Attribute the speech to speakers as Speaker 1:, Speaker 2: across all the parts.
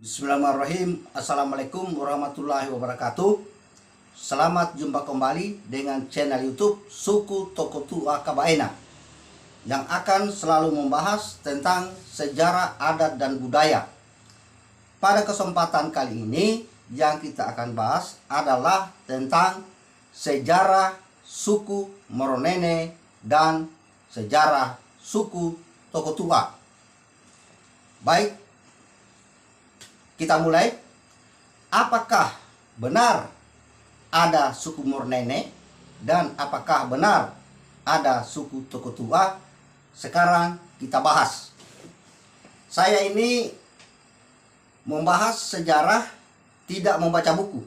Speaker 1: Bismillahirrahmanirrahim. Assalamualaikum warahmatullahi wabarakatuh. Selamat jumpa kembali dengan channel YouTube Suku Toko Tua Kabaena yang akan selalu membahas tentang sejarah, adat, dan budaya. Pada kesempatan kali ini yang kita akan bahas adalah tentang sejarah suku Moronene dan sejarah suku Toko Tua. Baik, kita mulai. Apakah benar ada suku Moronene dan apakah benar ada suku Toko Tua? Sekarang kita bahas. Saya ini membahas sejarah tidak membaca buku.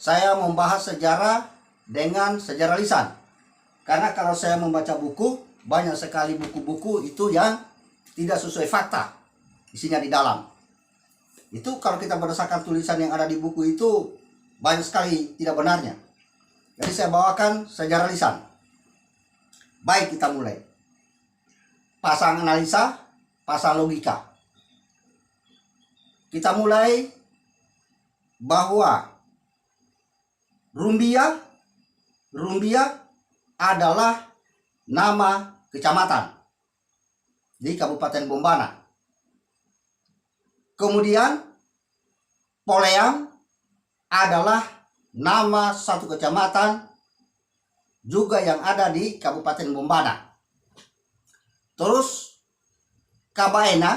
Speaker 1: Saya membahas sejarah dengan sejarah lisan. Karena kalau saya membaca buku, banyak sekali buku-buku itu yang tidak sesuai fakta isinya di dalam. Itu kalau kita berdasarkan tulisan yang ada di buku itu banyak sekali tidak benarnya. Jadi saya bawakan sejarah lisan. Baik, kita mulai. Pasang analisa, pasang logika. Kita mulai bahwa Rumbia adalah nama kecamatan di Kabupaten Bombana. Kemudian Poleang adalah nama satu kecamatan juga yang ada di Kabupaten Bombana. Terus Kabaena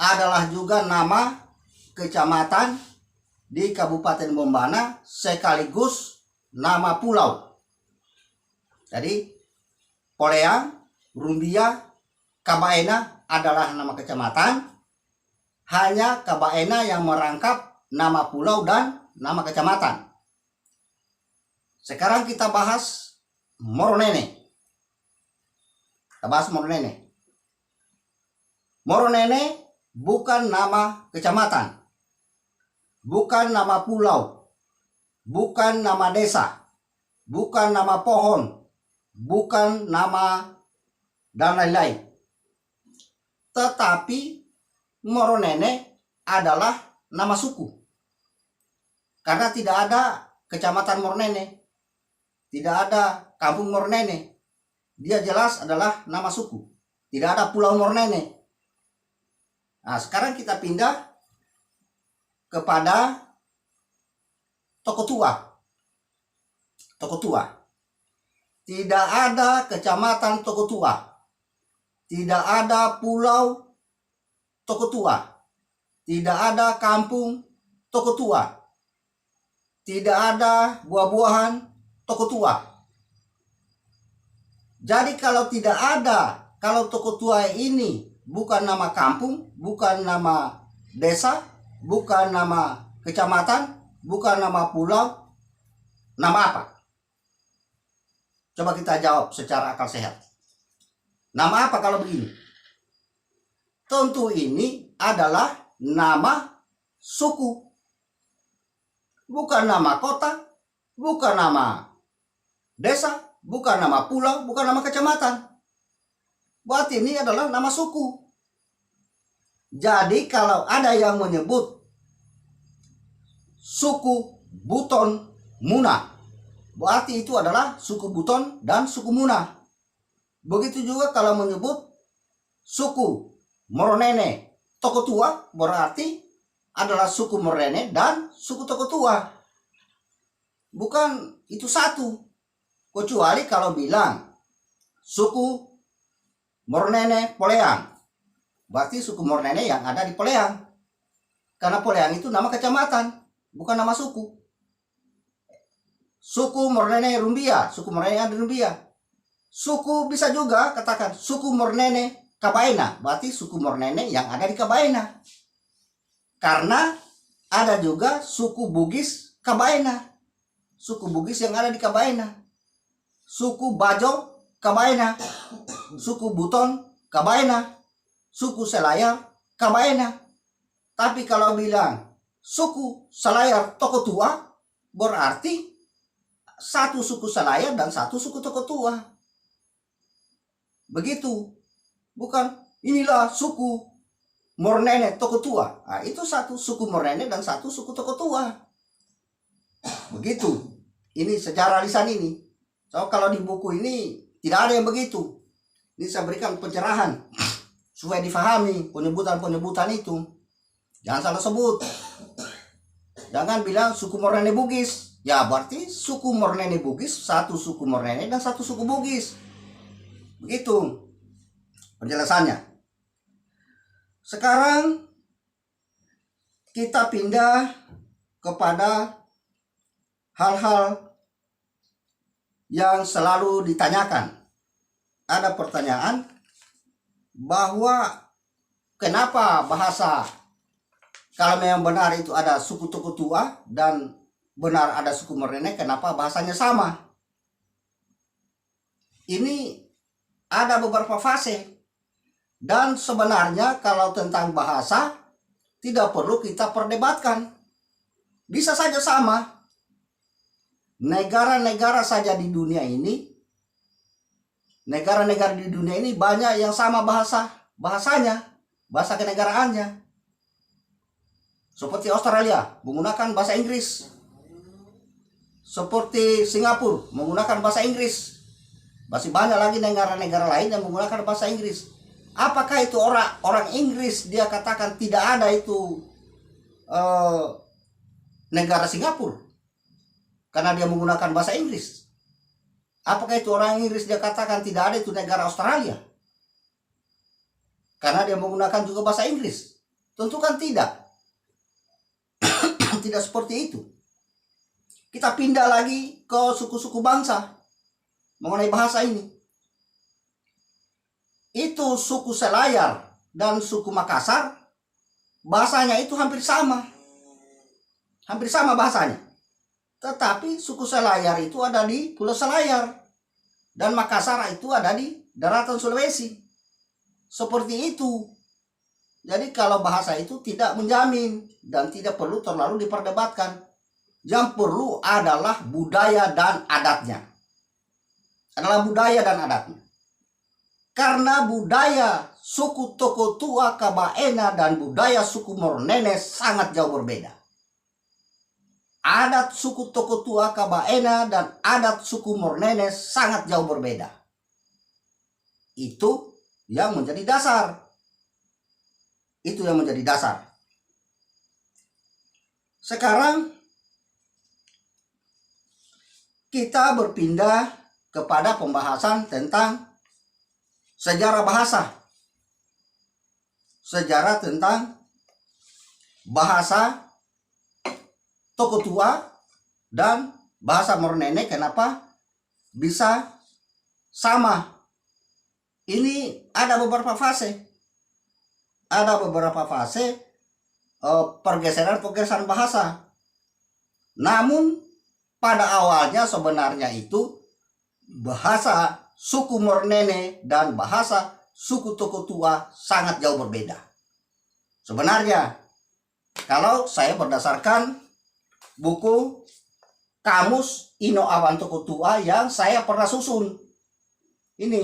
Speaker 1: adalah juga nama kecamatan di Kabupaten Bombana sekaligus nama pulau. Jadi Poleang, Rumbia, Kabaena adalah nama kecamatan. Hanya Kabaena yang merangkap nama pulau dan nama kecamatan. Sekarang kita bahas Moronene. Moronene bukan nama kecamatan, bukan nama pulau, bukan nama desa, bukan nama pohon, bukan nama dan lain-lain. Tetapi Moronene adalah nama suku. Karena tidak ada kecamatan Moronene, tidak ada kampung Moronene. Dia jelas adalah nama suku. Tidak ada pulau Moronene. Nah, sekarang kita pindah kepada Toko Tua. Toko Tua. Tidak ada kecamatan Toko Tua. Tidak ada pulau Toko Tua. Tidak ada kampung Toko Tua. Tidak ada buah-buahan Toko Tua. Jadi kalau tidak ada, kalau Toko Tua ini bukan nama kampung, bukan nama desa, bukan nama kecamatan, bukan nama pulau, nama apa? Coba kita jawab secara akal sehat. Nama apa kalau begini? Tentu ini adalah nama suku. Bukan nama kota, bukan nama desa, bukan nama pulau, bukan nama kecamatan. Berarti ini adalah nama suku. Jadi kalau ada yang menyebut suku Buton Muna, berarti itu adalah suku Buton dan suku Muna. Begitu juga kalau menyebut suku Moronene Toko Tua, berarti adalah suku Moronene dan suku Toko Tua. Bukan itu satu. Kecuali kalau bilang suku Moronene Poleang, berarti suku Moronene yang ada di Poleang. Karena Poleang itu nama kecamatan, bukan nama suku. Suku Moronene Rumbia, suku Moronene yang ada di Rumbia. Suku bisa juga katakan suku Moronene Kabaena, berarti suku Moronene yang ada di Kabaena. Karena ada juga suku Bugis Kabaena. Suku Bugis yang ada di Kabaena. Suku Bajo Kabaena. Suku Buton Kabaena. Suku Selayar Kabaena. Tapi kalau bilang suku Selayar Toko Tua, berarti satu suku Selayar dan satu suku Toko Tua. Begitu. Bukan inilah suku Mornene Toko Tua. Nah, itu satu suku Mornene dan satu suku Toko Tua. Begitu. Ini sejarah lisan ini. So, kalau di buku ini tidak ada yang begitu. Ini saya berikan pencerahan supaya difahami penyebutan-penyebutan itu. Jangan salah sebut. Jangan bilang suku Mornene Bugis. Ya berarti suku Mornene Bugis, satu suku Mornene dan satu suku Bugis. Begitu penjelasannya. Sekarang kita pindah kepada hal-hal yang selalu ditanyakan. Ada pertanyaan bahwa kenapa bahasa, kalau memang benar itu ada suku Toko Tua dan benar ada suku Mornene, kenapa bahasanya sama? Ini ada beberapa fase. Dan sebenarnya kalau tentang bahasa tidak perlu kita perdebatkan. Bisa saja sama. Negara-negara saja di dunia ini, negara-negara di dunia ini banyak yang sama bahasanya, bahasa kenegaraannya. Seperti Australia menggunakan bahasa Inggris. Seperti Singapura menggunakan bahasa Inggris. Masih banyak lagi negara-negara lain yang menggunakan bahasa Inggris. Apakah itu orang Inggris dia katakan tidak ada itu negara Singapura karena dia menggunakan bahasa Inggris? Apakah itu orang Inggris dia katakan tidak ada itu negara Australia karena dia menggunakan juga bahasa Inggris? Tentu kan tidak. Tidak seperti itu. Kita pindah lagi ke suku-suku bangsa mengenai bahasa ini. Itu suku Selayar dan suku Makassar, bahasanya itu hampir sama. Hampir sama bahasanya. Tetapi suku Selayar itu ada di Pulau Selayar. Dan Makassar itu ada di daratan Sulawesi. Seperti itu. Jadi kalau bahasa itu tidak menjamin dan tidak perlu terlalu diperdebatkan. Yang perlu adalah budaya dan adatnya. Adalah budaya dan adatnya. Karena budaya suku Toko Tua Kabaena dan budaya suku Mornene sangat jauh berbeda. Adat suku Toko Tua Kabaena dan adat suku Mornene sangat jauh berbeda. Itu yang menjadi dasar. Itu yang menjadi dasar. Sekarang kita berpindah kepada pembahasan tentang sejarah bahasa. Sejarah tentang bahasa Toko Tua dan bahasa Mornene kenapa bisa sama. Ini ada beberapa fase. Ada beberapa fase pergeseran-pergeseran bahasa. Namun pada awalnya sebenarnya itu bahasa suku Mornene dan bahasa suku Toko Tua sangat jauh berbeda. Sebenarnya, kalau saya berdasarkan buku Kamus Ino Awan Toko Tua yang saya pernah susun. Ini,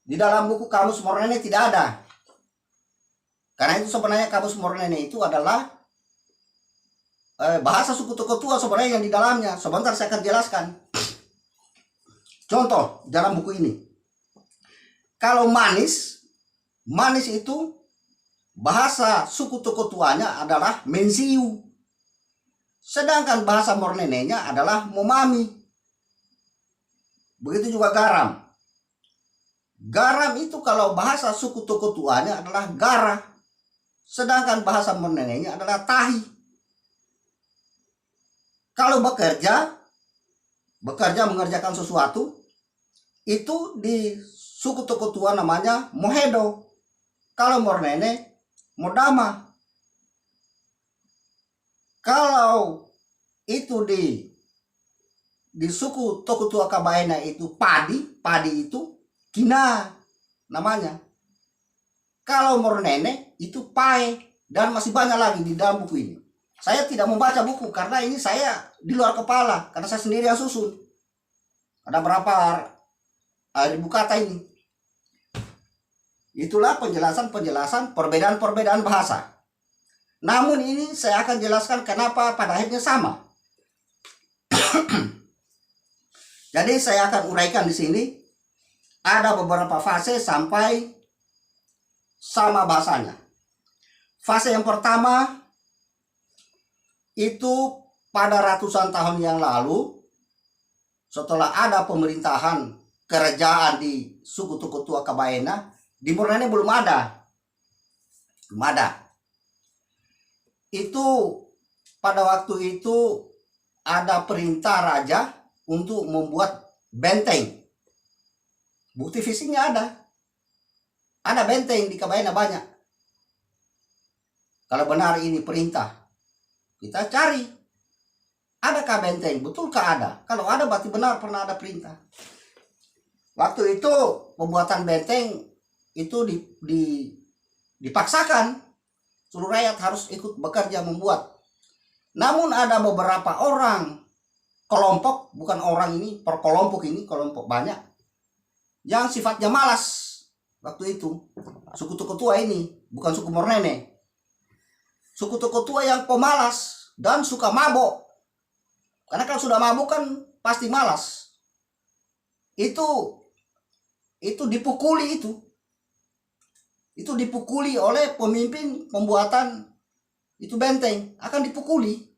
Speaker 1: di dalam buku Kamus Mornene tidak ada. Karena itu sebenarnya Kamus Mornene itu adalah bahasa suku Toko Tua sebenarnya yang di dalamnya. Sebentar saya akan jelaskan. Contoh dalam buku ini. Kalau manis itu bahasa suku Toko Tuanya adalah Mensiu. Sedangkan bahasa Mornenenya adalah Momami. Begitu juga garam. Garam itu kalau bahasa suku Toko Tuanya adalah Gara. Sedangkan bahasa Mornenenya adalah Tahi. Kalau bekerja mengerjakan sesuatu, itu di suku Toko Tua namanya Mohedo. Kalau Mornene, Modama. Kalau itu di suku Toko Tua Kabaena itu padi itu Kina namanya. Kalau Mornene itu Pae dan masih banyak lagi di dalam buku ini. Saya tidak membaca buku karena ini saya di luar kepala karena saya sendiri yang susun. Ada berapa ribu kata ini. Itulah penjelasan-penjelasan perbedaan-perbedaan bahasa. Namun ini saya akan jelaskan kenapa pada akhirnya sama. Jadi saya akan uraikan di sini. Ada beberapa fase sampai sama bahasanya. Fase yang pertama itu pada ratusan tahun yang lalu, setelah ada pemerintahan kerajaan di suku Tokotua Kabaena, di Borneo belum ada. Belum ada. Itu pada waktu itu ada perintah raja untuk membuat benteng. Bukti fisiknya ada. Ada benteng di Kabaena banyak. Kalau benar ini perintah, kita cari. Adakah benteng? Betulkah ada? Kalau ada berarti benar pernah ada perintah. Waktu itu pembuatan benteng itu dipaksakan. Seluruh rakyat harus ikut bekerja membuat. Namun ada beberapa orang, kelompok, bukan orang ini, per kelompok ini, kelompok banyak, yang sifatnya malas waktu itu. Suku Tokotua ini, bukan suku Mornene. Suku Tokotua yang pemalas dan suka mabok. Karena kalau sudah mabuk kan pasti malas. Itu dipukuli itu. Itu dipukuli oleh pemimpin pembuatan itu benteng. Akan dipukuli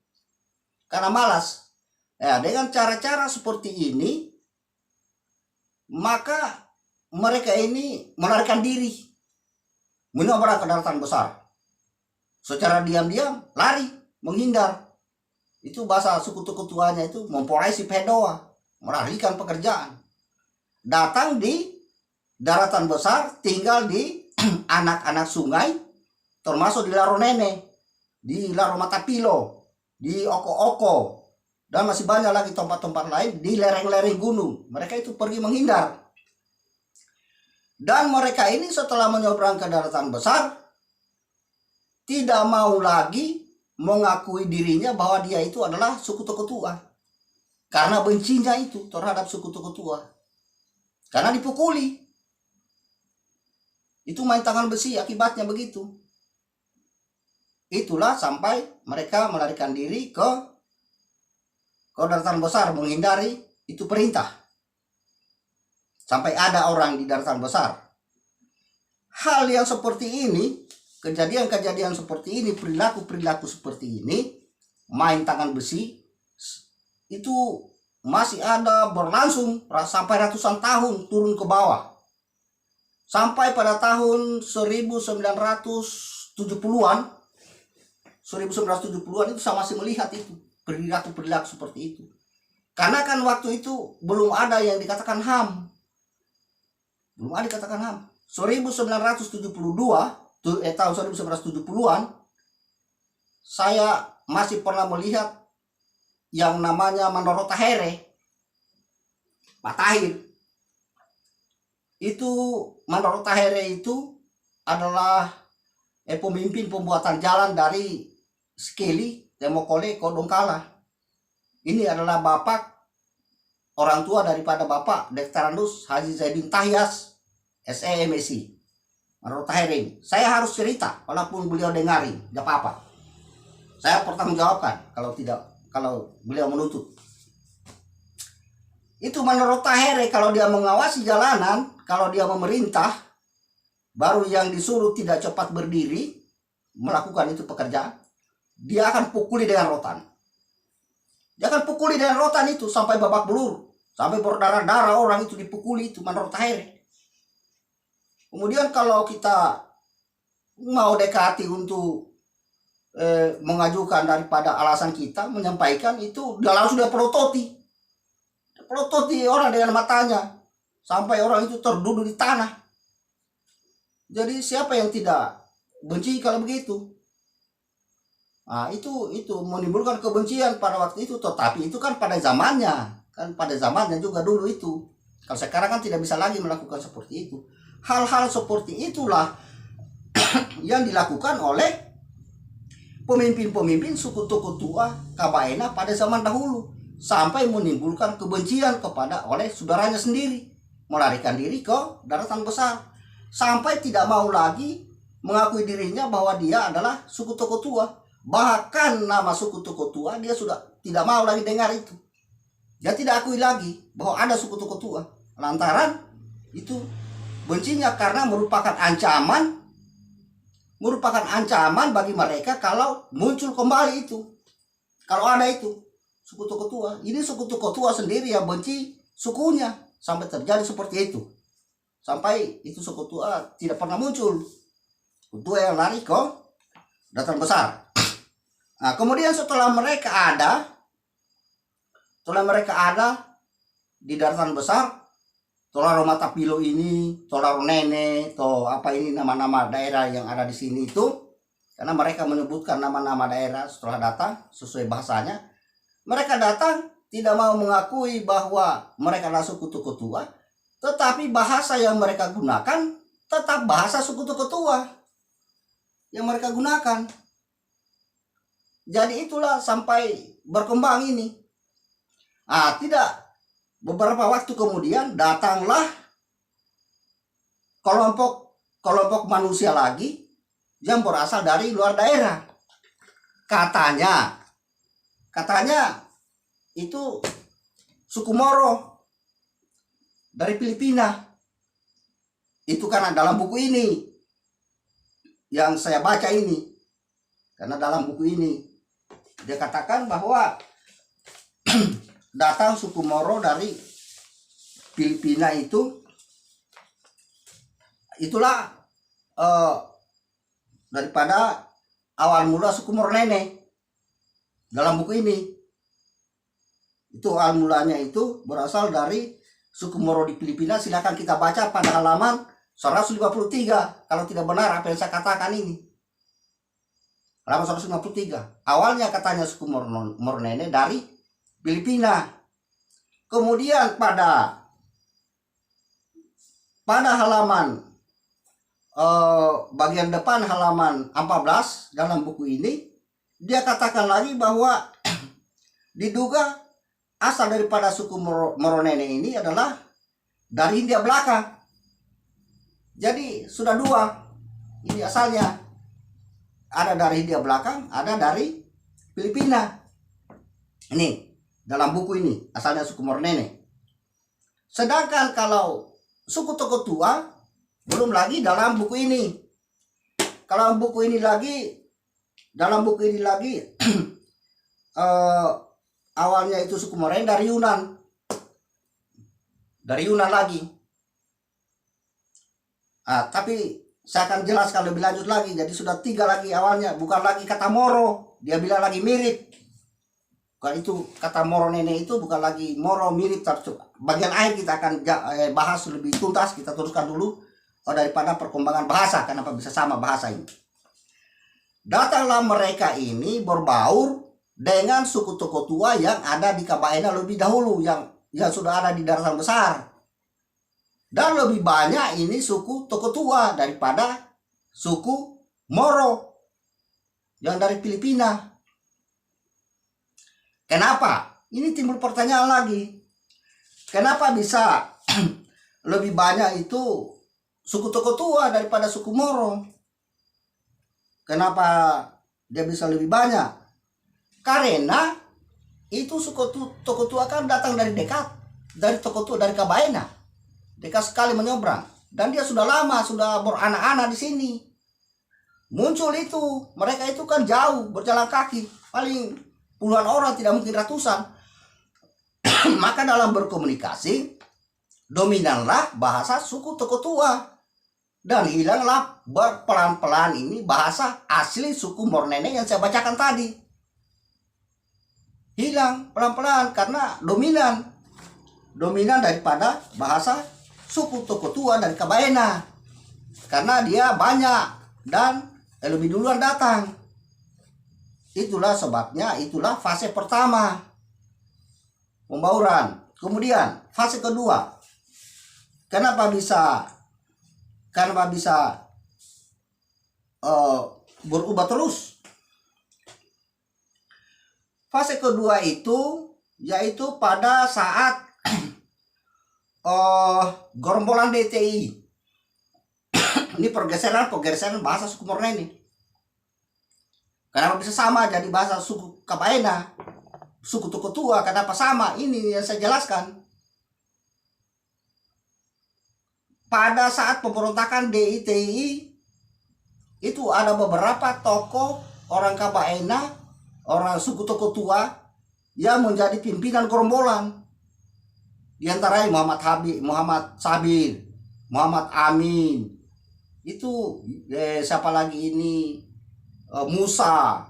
Speaker 1: karena malas. Ya, dengan cara-cara seperti ini, maka mereka ini melarikan diri, menyeberang ke daratan besar. Secara diam-diam lari, menghindar. Itu bahasa suku Tokotuanya itu memporai si Pedoa, melarikan pekerjaan. Datang di daratan besar, tinggal di anak-anak sungai, termasuk di Laronene, di Laromatapilo, di Oko-Oko, dan masih banyak lagi tempat-tempat lain di lereng-lereng gunung. Mereka itu pergi menghindar. Dan mereka ini setelah menyeberang ke daratan besar, tidak mau lagi mengakui dirinya bahwa dia itu adalah suku Tokotua. Karena bencinya itu terhadap suku Tokotua. Karena dipukuli. Itu main tangan besi, akibatnya begitu. Itulah sampai mereka melarikan diri ke daratan besar, menghindari itu perintah. Sampai ada orang di daratan besar. Hal yang seperti ini, kejadian-kejadian seperti ini, perilaku-perilaku seperti ini, main tangan besi, itu masih ada berlangsung sampai ratusan tahun turun ke bawah. Sampai pada tahun 1970-an, 1970-an itu saya masih melihat itu, perilaku-perilaku seperti itu. Karena kan waktu itu belum ada yang dikatakan HAM. Belum ada dikatakan HAM. 1972, tahun 1970-an, saya masih pernah melihat yang namanya Mandoro Tahere, Pak Tahir. Itu Mandoro Tahere itu adalah pemimpin pembuatan jalan dari Skeli, Demokole, ke Dongkala. Ini adalah bapak, orang tua daripada Bapak Dektarandus Haji Zaidin Tahyas, SEMSI. Mandoro Tahere ini. Saya harus cerita, walaupun beliau dengarin, tidak apa-apa. Saya pertanggungjawabkan kalau beliau menuntut. Itu Mandoro Tahere kalau dia mengawasi jalanan, kalau dia memerintah, baru yang disuruh tidak cepat berdiri melakukan itu pekerjaan, dia akan pukuli dengan rotan. Dia akan pukuli dengan rotan itu sampai babak belur, sampai berdarah-darah orang itu dipukuli itu Mandoro Tahere. Kemudian kalau kita mau dekati untuk mengajukan daripada alasan kita, menyampaikan itu, dia langsung dia pelototi orang dengan matanya sampai orang itu terduduk di tanah. Jadi siapa yang tidak benci kalau begitu? Nah, itu menimbulkan kebencian pada waktu itu. Tetapi itu kan pada zamannya juga dulu itu. Kalau sekarang kan tidak bisa lagi melakukan seperti itu. Hal-hal seperti itulah yang dilakukan oleh pemimpin-pemimpin suku Tokotua Kabaena pada zaman dahulu, sampai menimbulkan kebencian oleh saudaranya sendiri, melarikan diri ke daratan besar. sampai tidak mau lagi mengakui dirinya bahwa dia adalah suku Toko Tua. Bahkan nama suku Toko Tua dia sudah tidak mau lagi dengar itu. Dia tidak akui lagi bahwa ada suku Toko Tua. Lantaran itu bencinya karena merupakan ancaman bagi mereka kalau muncul kembali itu. Kalau ada itu suku Toko Tua, ini suku Toko Tua sendiri yang benci sukunya sampai terjadi seperti itu. Sampai itu suku Tua tidak pernah muncul. Suku Tua yang lari ke Dataran Besar. Nah, kemudian setelah mereka ada di Dataran Besar, Tolaro Matapilo ini, Tolaro Nene, atau apa ini nama-nama daerah yang ada di sini itu, karena mereka menyebutkan nama-nama daerah setelah datang sesuai bahasanya. Mereka datang tidak mau mengakui bahwa mereka adalah suku Toko Tua, tetapi bahasa yang mereka gunakan tetap bahasa suku Toko Tua yang mereka gunakan. Jadi itulah sampai berkembang ini. Beberapa waktu kemudian datanglah kelompok manusia lagi yang berasal dari luar daerah. Katanya itu suku Moro dari Filipina. Itu karena dalam buku ini yang saya baca ini, karena dalam buku ini dia katakan bahwa datang suku Moro dari Filipina itulah daripada awal mula suku Moro Nene. Dalam buku ini itu awal mulanya itu berasal dari suku Moro di Filipina. Silakan kita baca pada halaman 153 kalau tidak benar apa yang saya katakan ini. Halaman 153. Awalnya katanya suku Moro Nene dari Filipina. Kemudian pada halaman bagian depan halaman 14 dalam buku ini dia katakan lagi bahwa diduga asal daripada suku Moro Nene ini adalah dari Hindia Belaka. Jadi sudah dua ini asalnya. Ada dari Hindia Belakang, ada dari Filipina. Ini dalam buku ini asalnya suku Moro Nene. Sedangkan kalau suku Toko Tua belum lagi dalam buku ini. Kalau dalam buku ini lagi awalnya itu suku Moro Nene dari Yunan. Dari Yunan lagi. Tapi saya akan jelaskan lebih lanjut lagi. Jadi sudah 3 lagi awalnya. Bukan lagi kata Moro. Dia bilang lagi mirip. Bukan itu kata Moro Nene itu bukan lagi Moro mirip. Bagian akhir kita akan bahas lebih tuntas. Kita teruskan dulu daripada perkembangan bahasa. Kenapa bisa sama bahasa ini. Datanglah mereka ini berbaur dengan suku Toko Tua yang ada di Kabaena lebih dahulu. Yang sudah ada di Dataran Besar. Dan lebih banyak ini suku Toko Tua daripada suku Moro yang dari Filipina. Kenapa? Ini timbul pertanyaan lagi. Kenapa bisa lebih banyak itu suku Toko Tua daripada suku Moro? Kenapa dia bisa lebih banyak? Karena itu suku Toko Tua kan datang dari dekat. Dari Toko Tua, dari Kabaena. Dekat sekali menyeberang. Dan dia sudah lama, sudah beranak-anak di sini. Muncul itu. Mereka itu kan jauh, berjalan kaki. Paling puluhan orang, tidak mungkin ratusan. Maka dalam berkomunikasi, dominanlah bahasa suku Toko Tua. Dan hilanglah berpelan-pelan ini bahasa asli suku Moro Nene yang saya bacakan tadi. Hilang pelan-pelan karena dominan daripada bahasa suku Toko Tua dari Kabaena. Karena dia banyak dan lebih duluan datang. Itulah sebabnya, itulah fase pertama pembauran. Kemudian fase kedua. Kenapa bisa berubah terus? Fase kedua itu yaitu pada saat gerombolan DTI Ini pergeseran bahasa suku Mornene. Kenapa bisa sama jadi bahasa suku Kabaena, suku Tokotua? Kenapa sama? Ini yang saya jelaskan. Pada saat pemberontakan DITI itu ada beberapa tokoh orang Kabaena, orang suku Tokotua yang menjadi pimpinan gerombolan. Di antaranya Muhammad Sabir, Muhammad Amin, itu siapa lagi ini, Musa,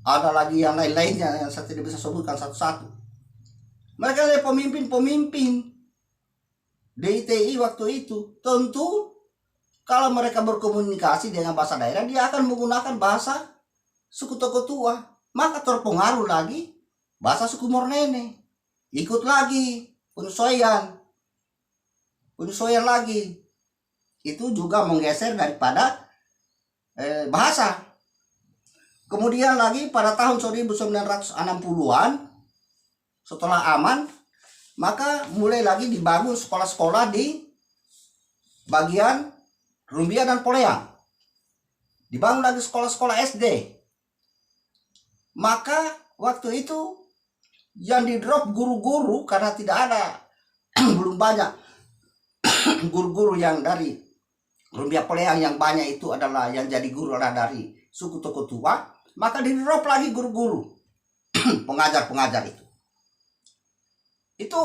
Speaker 1: ada lagi yang lain-lainnya yang saya tidak bisa sebutkan satu-satu. Mereka adalah pemimpin-pemimpin DITI waktu itu. Tentu kalau mereka berkomunikasi dengan bahasa daerah, dia akan menggunakan bahasa suku Tokotua. Maka terpengaruh lagi bahasa suku Mornene. Ikut lagi penyesuaian lagi. Itu juga menggeser daripada bahasa. Kemudian lagi pada tahun 1960-an setelah aman, maka mulai lagi dibangun sekolah-sekolah di bagian Rumbia dan Poleang. Dibangun lagi sekolah-sekolah SD. Maka waktu itu yang di drop guru-guru karena tidak ada belum banyak guru-guru yang dari Rumbia Poleang, yang banyak itu adalah yang jadi guru adalah dari suku Tokotua. Maka di drop lagi guru-guru pengajar-pengajar itu. Itu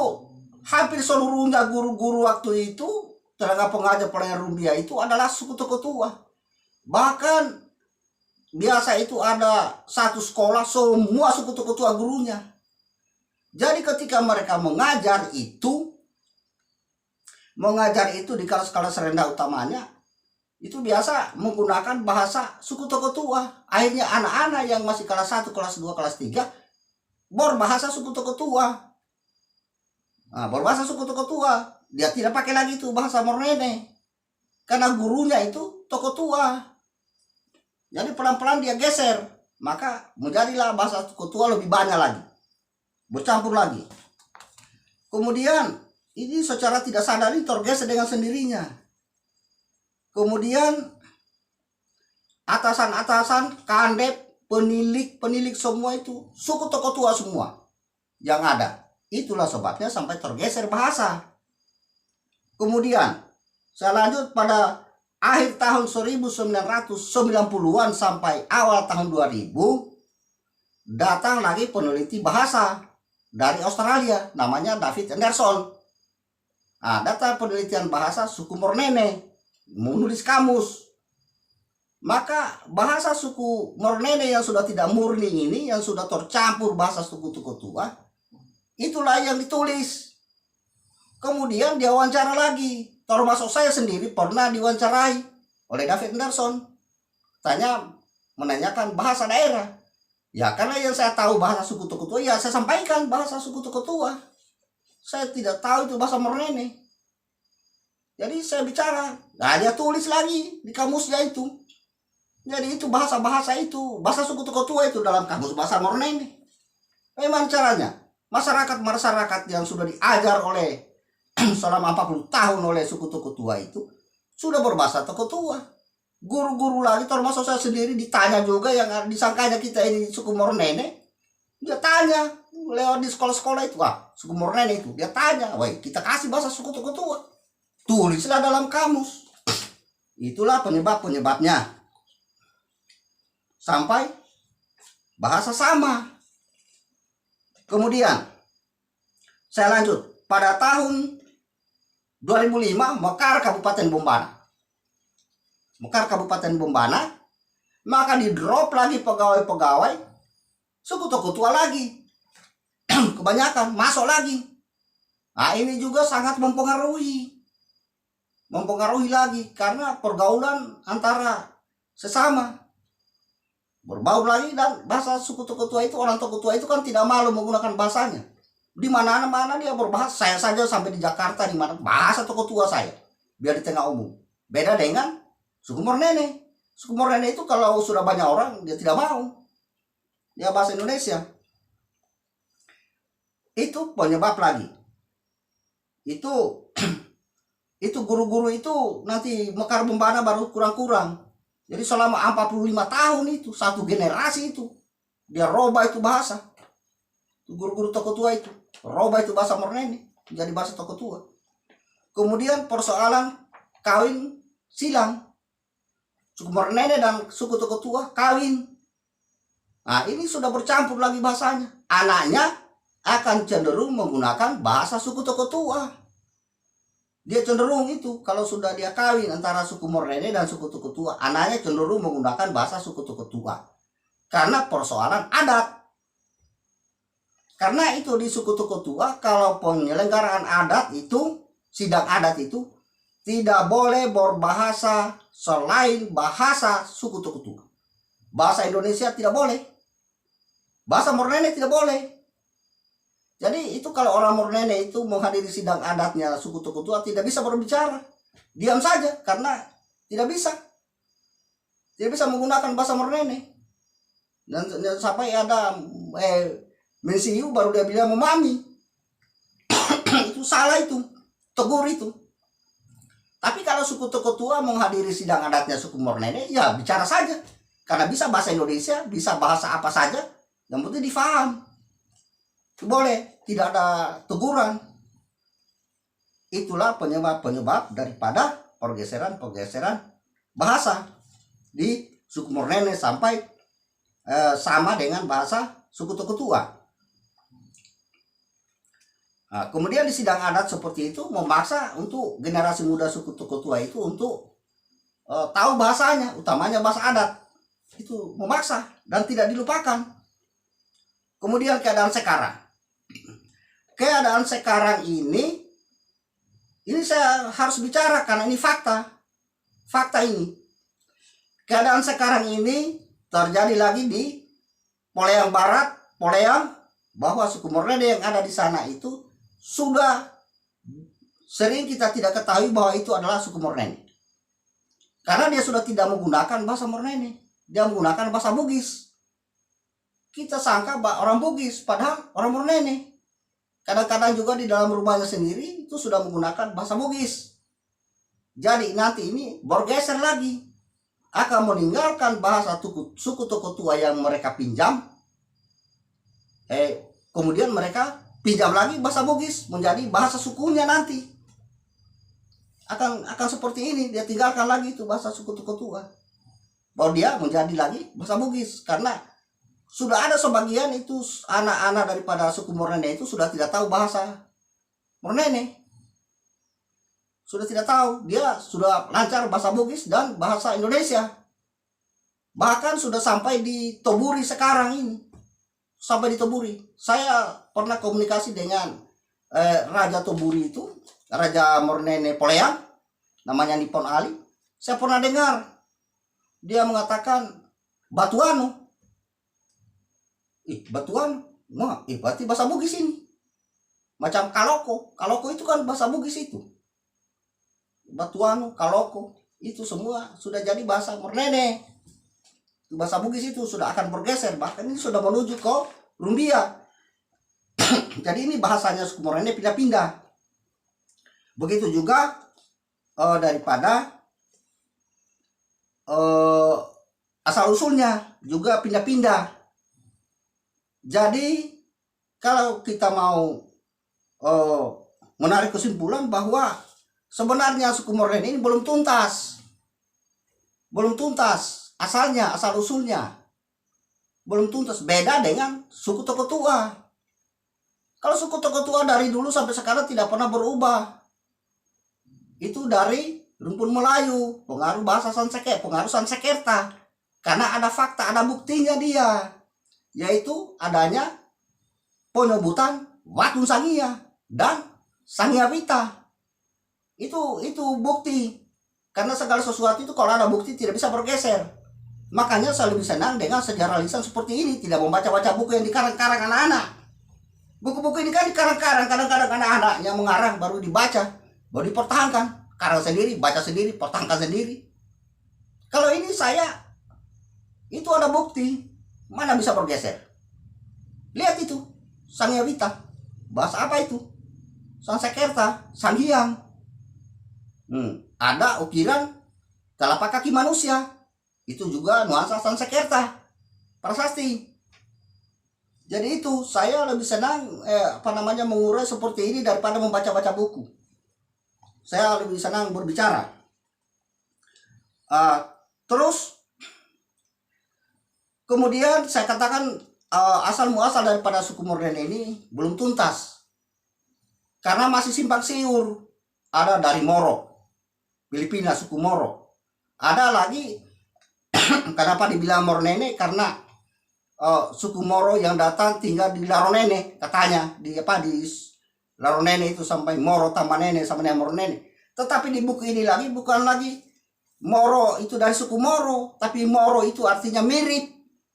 Speaker 1: hampir seluruhnya guru-guru waktu itu, tenaga pengajar Poleang Rumbia itu adalah suku Tokotua. Bahkan biasa itu ada satu sekolah semua suku Tokotua gurunya. Jadi ketika mereka mengajar itu di kelas-kelas rendah utamanya, itu biasa menggunakan bahasa suku Tokotua. Akhirnya anak-anak yang masih kelas 1, kelas 2, kelas 3 berbahasa suku Tokotua. Nah, berbahasa suku Tokotua. Dia tidak pakai lagi itu bahasa Mornene. Karena gurunya itu Tokotua. Jadi pelan-pelan dia geser. Maka menjadilah bahasa Tokotua lebih banyak lagi. Bercampur lagi. Kemudian ini secara tidak sadar ini tergeser dengan sendirinya. Kemudian atasan-atasan, kandep, penilik semua itu suku Tokotua semua yang ada. Itulah sebabnya sampai tergeser bahasa. Kemudian saya lanjut pada akhir tahun 1990-an sampai awal tahun 2000, datang lagi peneliti bahasa dari Australia, namanya David Anderson. Nah, data penelitian bahasa suku Mornene, menulis kamus. Maka bahasa suku Mornene yang sudah tidak murni ini, yang sudah tercampur bahasa suku Tokotua, itulah yang ditulis. Kemudian dia wawancara lagi. Termasuk saya sendiri pernah diwawancarai oleh David Anderson. Menanyakan bahasa daerah. Ya karena yang saya tahu bahasa suku Tokotua, ya saya sampaikan bahasa suku Tokotua. Saya tidak tahu itu bahasa Mornene. Jadi saya bicara, nah dia tulis lagi di kamusnya itu. Jadi itu bahasa-bahasa itu, bahasa suku Tokotua itu dalam kamus bahasa Mornene. Memang caranya, masyarakat yang sudah diajar oleh selama 40 tahun oleh suku Tokotua itu sudah berbahasa Tokotua. Guru-guru lagi termasuk saya sendiri ditanya juga, yang disangkanya kita ini suku Mornene. Dia tanya lewat di sekolah-sekolah itu, suku Mornene itu. Dia tanya, woi kita kasih bahasa suku Tokotua. Tulislah dalam kamus. Itulah penyebabnya. Sampai bahasa sama. Kemudian saya lanjut. Pada tahun 2005 Mekar Kabupaten Bombana, maka di drop lagi pegawai-pegawai suku Tokotua lagi. Kebanyakan masuk lagi. Nah ini juga sangat mempengaruhi lagi karena pergaulan antara sesama berbaur lagi. Dan bahasa suku Tokotua itu, orang Tokotua itu kan tidak malu menggunakan bahasanya. Di mana-mana dia berbahasa. Saya saja sampai di Jakarta, di mana bahasa Tokotua saya biar di tengah umum. Beda dengan suku Mornene. Suku Mornene itu kalau sudah banyak orang dia tidak mau. Dia bahasa Indonesia. Itu penyebab lagi. Itu Itu guru-guru itu nanti mekar membana baru kurang-kurang. Jadi selama 45 tahun itu, satu generasi itu, dia robah itu bahasa. Guru-guru toko tua itu, robah itu bahasa Mornene, jadi bahasa toko tua. Kemudian persoalan kawin silang. Suku Mornene dan suku toko tua kawin. Nah, ini sudah bercampur lagi bahasanya. Anaknya akan cenderung menggunakan bahasa suku toko tua. Dia cenderung itu, kalau sudah dia kawin antara suku Mornene dan suku toko tua, anaknya cenderung menggunakan bahasa suku toko tua. Karena persoalan adat. Karena itu di suku toko tua, kalau penyelenggaraan adat itu, sidang adat itu, tidak boleh berbahasa selain bahasa suku toko tua. Bahasa Indonesia tidak boleh. Bahasa Mornene tidak boleh. Jadi itu kalau orang Mornene itu menghadiri sidang adatnya suku toko tua tidak bisa berbicara. Diam saja karena tidak bisa. Tidak bisa menggunakan bahasa Mornene. Dan sampai ada mensiu baru dia bilang memami. Itu salah itu. Tegur itu. Tapi kalau suku toko tua menghadiri sidang adatnya suku Mornene, ya bicara saja. Karena bisa bahasa Indonesia, bisa bahasa apa saja, yang penting difaham. Itu boleh, tidak ada teguran. Itulah penyebab daripada pergeseran bahasa di suku Mornene sampai sama dengan bahasa suku toko tua. Nah, kemudian di sidang adat seperti itu memaksa untuk generasi muda suku toko tua itu untuk tahu bahasanya, utamanya bahasa adat. Itu memaksa dan tidak dilupakan. Kemudian keadaan sekarang. Keadaan sekarang ini saya harus bicara karena ini fakta. Fakta ini. Keadaan sekarang ini terjadi lagi di Poleyang Barat, Poleyang, bahwa suku Mornene yang ada di sana itu sudah sering kita tidak ketahui bahwa itu adalah suku Mornene. Karena dia sudah tidak menggunakan bahasa Mornene. Dia menggunakan bahasa Bugis. Kita sangka orang Bugis, padahal orang Mornene. Kadang-kadang juga di dalam rumahnya sendiri itu sudah menggunakan bahasa Bugis. Jadi nanti ini bergeser lagi. Akan meninggalkan bahasa suku toko tua yang mereka pinjam. Kemudian mereka pinjam lagi bahasa Bugis menjadi bahasa sukunya nanti. Akan seperti ini, dia tinggalkan lagi itu bahasa suku toko tua. Bahwa dia menjadi lagi bahasa Bugis. Karena sudah ada sebagian itu anak-anak daripada suku Mornene itu sudah tidak tahu bahasa Mornene. Sudah tidak tahu. Dia sudah lancar bahasa Bugis dan bahasa Indonesia. Bahkan sudah sampai di Toburi sekarang ini. Sampai di Toburi. Saya pernah komunikasi dengan Raja Toburi itu. Raja Mornene Poleyang. Namanya Nipon Ali. Saya pernah dengar. Dia mengatakan Batuanu. Batuanu. Nah, berarti bahasa Bugis ini. Macam Kaloko. Kaloko itu kan bahasa Bugis itu. Batuanu, Kaloko. Itu semua sudah jadi bahasa Mornene. Bahasa Bugis itu sudah akan bergeser. Bahkan ini sudah menuju ke Rumbia. Jadi ini bahasanya suku Mornene pindah-pindah. Begitu juga daripada asal usulnya juga pindah-pindah. Jadi kalau kita mau menarik kesimpulan bahwa sebenarnya suku Mornene ini belum tuntas. Belum tuntas asalnya, asal usulnya. Belum tuntas, beda dengan suku toko tua. Kalau suku toko tua dari dulu sampai sekarang tidak pernah berubah. Itu dari rumpun Melayu, pengaruh bahasa pengaruh Sansekerta. Karena ada fakta, ada buktinya dia. Yaitu adanya penyebutan Watun Sangia dan Sangia Vita. Itu bukti. Karena segala sesuatu itu kalau ada bukti tidak bisa bergeser. Makanya saya lebih senang dengan sejarah lisan seperti ini. Tidak membaca-baca buku yang dikarang-karang anak-anak. Buku-buku ini kan dikarang-karang. Kadang-kadang anak-anak yang mengarang baru dibaca, baru dipertahankan. Karang sendiri, baca sendiri, pertahankan sendiri. Kalau ini itu ada bukti. Mana bisa bergeser? Lihat itu. Sangia Vita. Bahasa apa itu? Sansekerta, Sanghyang. Ada ukiran telapak kaki manusia. Itu juga nuansa Sanskerta prasasti. Jadi itu saya lebih senang mengurai seperti ini daripada membaca-baca buku. Saya lebih senang berbicara. Terus kemudian saya katakan asal muasal daripada suku Mornene ini belum tuntas. Karena masih simpang siur. Ada dari Moro, Filipina, suku Moro. Ada lagi kenapa dibilang Mornene, karena suku Moro yang datang tinggal di Laronene, katanya di Laronene itu sampai Moro Tamanene sampai Mornene. Tetapi di buku ini lagi bukan lagi Moro itu dari suku Moro, tapi Moro itu artinya mirip,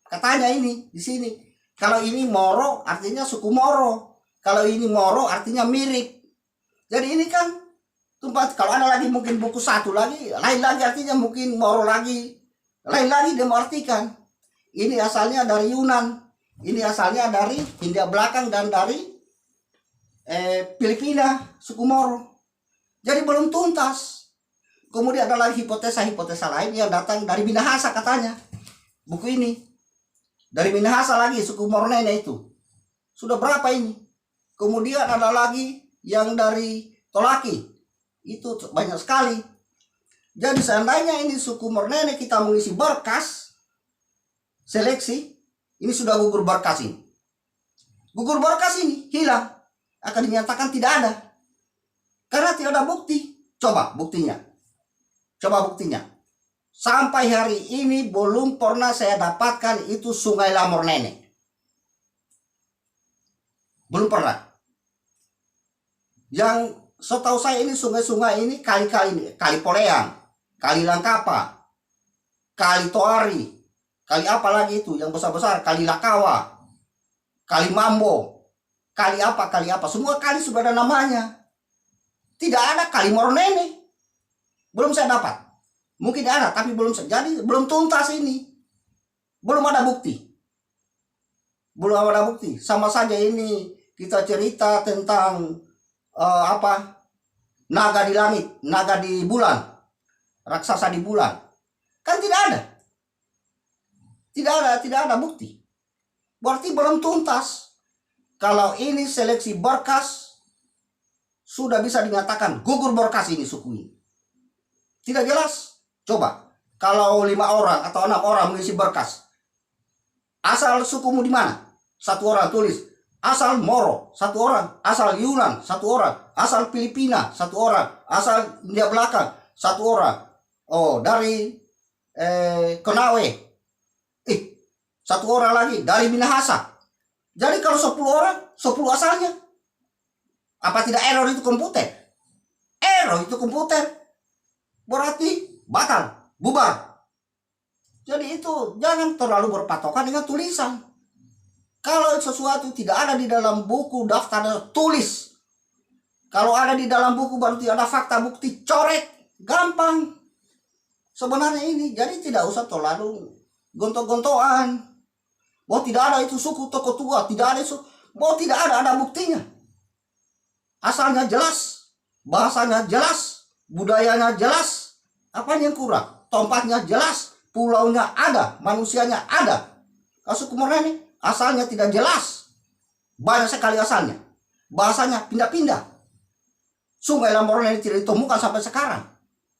Speaker 1: katanya ini di sini. Kalau ini Moro artinya suku Moro, kalau ini Moro artinya mirip. Jadi ini kan tempat, kalau ada lagi mungkin buku satu lagi lain lagi artinya, mungkin Moro lagi lain lagi dia mengartikan. Ini asalnya dari Yunan, ini asalnya dari Hindia Belakang dan dari Filipina, suku Moro. Jadi belum tuntas. Kemudian ada lagi hipotesa lain yang datang dari Minahasa, katanya buku ini dari Minahasa lagi, suku Mornene itu. Sudah berapa ini? Kemudian ada lagi yang dari Tolaki, itu banyak sekali. Jadi seandainya ini suku Mornene kita mengisi berkas seleksi, ini sudah gugur berkas ini. Gugur berkas ini hilang, akan dinyatakan tidak ada. Karena tidak ada bukti. Coba buktinya. Sampai hari ini belum pernah saya dapatkan itu Sungai Lamornene. Belum pernah. Yang setahu saya ini sungai-sungai ini kali-kali ini, Kali Poleang, Kali Langkapa, Kali Toari, kali apa lagi itu yang besar-besar, Kali Lakawa, Kali Mambo, kali apa, semua kali sudah ada namanya. Tidak ada Kali Mornene. Belum saya dapat. Mungkin ada tapi belum, jadi belum tuntas ini. Belum ada bukti. Sama saja ini kita cerita tentang naga di langit, naga di bulan, raksasa di bulan. Kan tidak ada bukti. Berarti belum tuntas. Kalau ini seleksi berkas, sudah bisa dinyatakan gugur berkas ini suku ini. Tidak jelas. Coba, kalau 5 orang atau 6 orang mengisi berkas, asal sukumu di mana? 1 orang tulis. Asal Moro, 1 orang. Asal Yunan, 1 orang. Asal Filipina, 1 orang. Asal Hindia Belakang, 1 orang. Oh, dari Konawe, 1 orang lagi dari Minahasa. Jadi kalau 10 orang, 10 asalnya. Apa tidak error itu komputer? Error itu komputer. Berarti batal, bubar. Jadi itu jangan terlalu berpatokan dengan tulisan. Kalau sesuatu tidak ada di dalam buku daftar tulis. Kalau ada di dalam buku berarti ada fakta bukti, coret, gampang. Sebenarnya ini, jadi tidak usah terlalu gontok-gontokan. Bahwa tidak ada itu suku toko tua, tidak ada itu, bahwa tidak ada buktinya. Asalnya jelas, bahasanya jelas, budayanya jelas. Apa yang kurang? Tempatnya jelas, pulaunya ada, manusianya ada. Kalau suku Mornene asalnya tidak jelas, banyak sekali asalnya, bahasanya pindah-pindah. Sungai Lamornene tidak ditemukan sampai sekarang.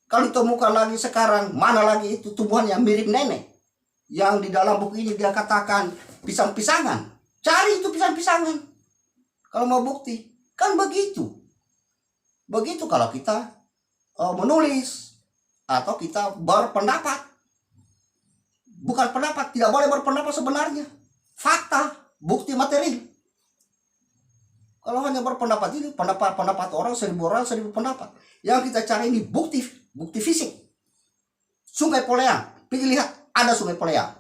Speaker 1: Kalau ditemukan lagi sekarang, mana lagi itu tumbuhan yang mirip nenek, yang di dalam buku ini dia katakan pisang-pisangan. Cari itu pisang-pisangan kalau mau bukti. Kan begitu kalau kita menulis atau kita berpendapat. Bukan pendapat, tidak boleh berpendapat sebenarnya. Fakta, bukti materi. Kalau hanya berpendapat ini, pendapat orang 1000 pendapat. Yang kita cari ini bukti fisik. Sungai Poleang, pergi lihat, ada Sungai Poleang.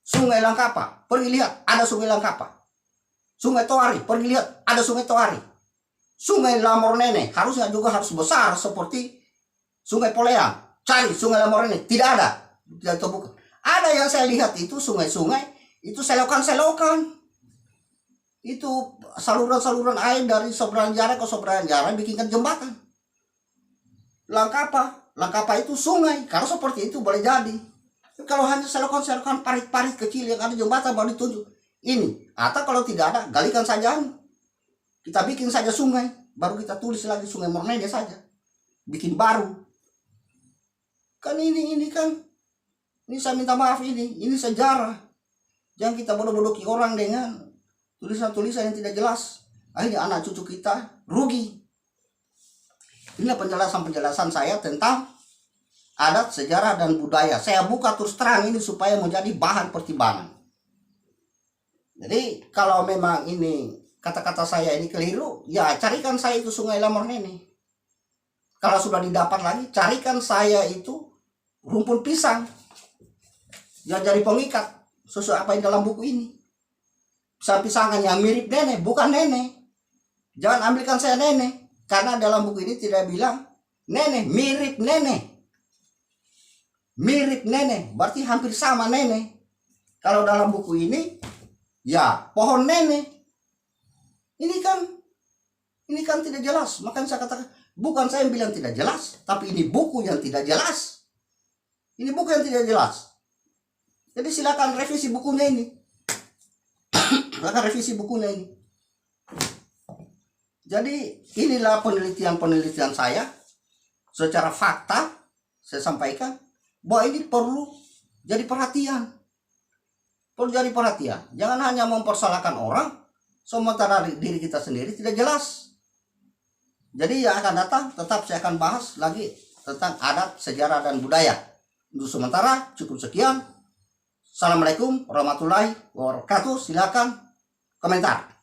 Speaker 1: Sungai Langkapa, pergi lihat, ada Sungai Langkapa. Sungai Toari, pergi lihat, ada Sungai Toari. Sungai Lamornene harusnya juga harus besar seperti Sungai Poleang. Cari Sungai Lamornene, tidak ada. Tidak terbuka. Ada yang saya lihat itu sungai-sungai, itu selokan-selokan. Itu saluran-saluran air dari seberang jalan ke seberang jalan bikinkan jembatan. Langkapa. Langkapa itu sungai. Kalau seperti itu boleh jadi. Kalau hanya selokan parit-parit kecil yang ada jembatan baru ditunjuk. Ini. Atau kalau tidak ada, galikan saja. Kita bikin saja sungai. Baru kita tulis lagi Sungai Mornede saja. Bikin baru. Kan ini kan. Ini saya minta maaf ini. Ini sejarah. Jangan kita bodoh-bodohi orang dengan tulisan-tulisan yang tidak jelas. Akhirnya anak cucu kita rugi. Inilah penjelasan-penjelasan saya tentang adat, sejarah, dan budaya. Saya buka terus terang ini supaya menjadi bahan pertimbangan. Jadi kalau memang ini kata-kata saya ini keliru, ya carikan saya itu Sungai Lamornene. Kalau sudah didapat lagi, carikan saya itu rumpun pisang yang jadi pengikat sesuai apa yang dalam buku ini. Pisang-pisangan yang mirip nenek, bukan nenek. Jangan ambilkan saya nenek. Karena dalam buku ini tidak bilang nenek, mirip nenek. Mirip nenek, berarti hampir sama nenek. Kalau dalam buku ini, ya pohon nenek. Ini kan tidak jelas. Makanya saya katakan, bukan saya yang bilang tidak jelas, tapi ini buku yang tidak jelas. Ini buku yang tidak jelas. Jadi silakan revisi bukunya ini. Silakan revisi bukunya ini. Jadi inilah penelitian saya secara fakta saya sampaikan bahwa ini perlu jadi perhatian. Perlu jadi perhatian. Jangan hanya mempersalahkan orang sementara diri kita sendiri tidak jelas. Jadi yang akan datang tetap saya akan bahas lagi tentang adat, sejarah, dan budaya. Untuk sementara cukup sekian. Assalamualaikum warahmatullahi wabarakatuh. Silakan komentar.